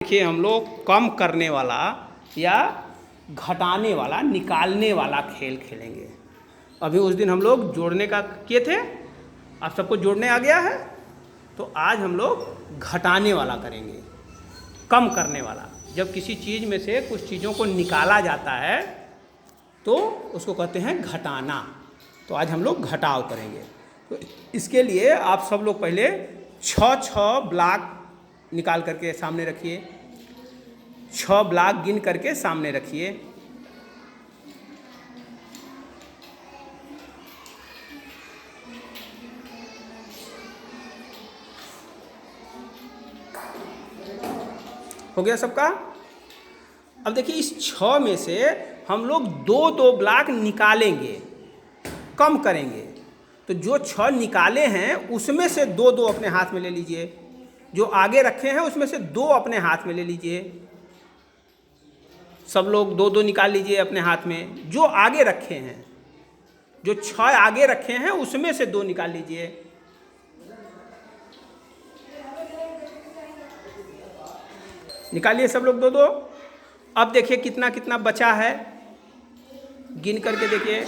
देखिए हम लोग कम करने वाला या घटाने वाला निकालने वाला खेल खेलेंगे। अभी उस दिन हम लोग जोड़ने का किए थे, आप सबको जोड़ने आ गया है, तो आज हम लोग घटाने वाला करेंगे, कम करने वाला। जब किसी चीज़ में से कुछ चीज़ों को निकाला जाता है तो उसको कहते हैं घटाना। तो आज हम लोग घटाव करेंगे। तो इसके लिए आप सब लोग पहले 6 ब्लॉक निकाल करके सामने रखिए, 6 ब्लॉक गिन करके सामने रखिए। हो गया सबका? अब देखिए इस 6 में से हम लोग 2 ब्लॉक निकालेंगे, कम करेंगे। तो जो 6 निकाले हैं उसमें से 2 अपने हाथ में ले लीजिए, जो आगे रखे हैं उसमें से 2 अपने हाथ में ले लीजिए। सब लोग 2 निकाल लीजिए अपने हाथ में। जो आगे रखे हैं, जो 6 आगे रखे हैं उसमें से 2 निकाल लीजिए। निकालिए सब लोग 2। अब देखिए कितना कितना बचा है, गिन करके देखिए।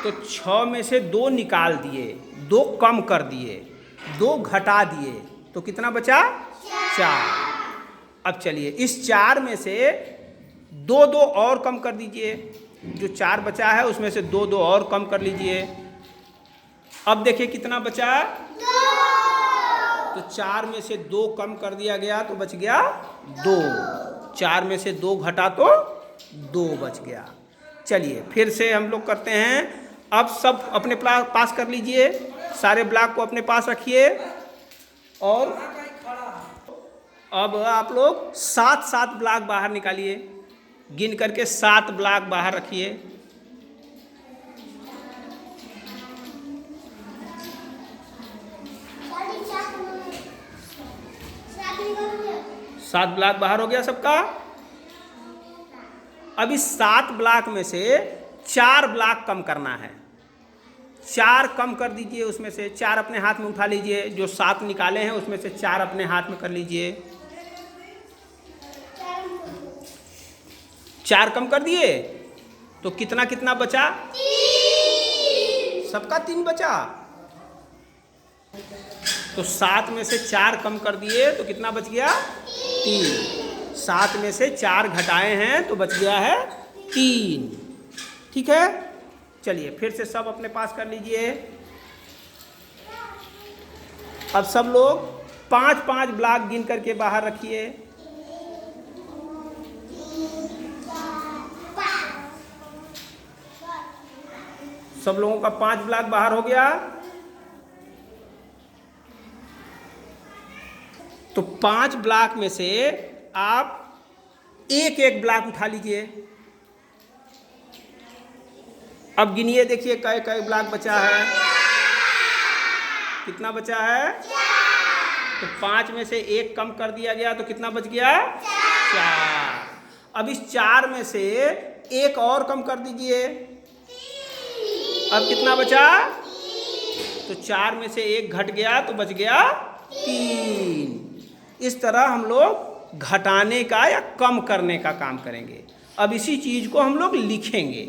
तो 6 में से 2 निकाल दिए, 2 कम कर दिए, 2 घटा दिए, तो कितना बचा? 4। अब चलिए इस 4 में से 2 और कम कर दीजिए। जो 4 बचा है उसमें से 2 और कम कर लीजिए। अब देखिए कितना बचा? 2। तो 4 में से 2 कम कर दिया गया तो बच गया 2। 4 में से 2 घटा तो 2 बच गया। चलिए फिर से हम लोग करते हैं। अब सब अपने पास कर लीजिए, सारे ब्लॉक को अपने पास रखिए। और अब आप लोग 7 ब्लॉक बाहर निकालिए, गिन करके 7 ब्लॉक बाहर रखिए। 7 ब्लॉक बाहर हो गया सबका। अब इस 7 ब्लॉक में से 4 ब्लॉक कम करना है। 4 कम कर दीजिए, उसमें से 4 अपने हाथ में उठा लीजिए। जो 7 निकाले हैं उसमें से 4 अपने हाथ में कर लीजिए। 4 कम कर दिए तो कितना कितना बचा? 3। सबका 3 बचा। तो 7 में से 4 कम कर दिए तो कितना बच गया? 3। 7 में से 4 घटाए हैं तो बच गया है 3। ठीक है, चलिए फिर से सब अपने पास कर लीजिए। अब सब लोग 5 ब्लॉक गिन करके बाहर रखिए। सब लोगों का 5 ब्लॉक बाहर हो गया। तो 5 ब्लॉक में से आप एक ब्लॉक उठा लीजिए। अब गिनिए, देखिए कई ब्लॉक बचा है। कितना बचा है? 4। तो 5 में से 1 कम कर दिया गया तो कितना बच गया? 4। अब इस 4 में से 1 और कम कर दीजिए। अब कितना बचा? तो 4 में से 1 घट गया तो बच गया 3। इस तरह हम लोग घटाने का या कम करने का काम करेंगे। अब इसी चीज़ को हम लोग लिखेंगे।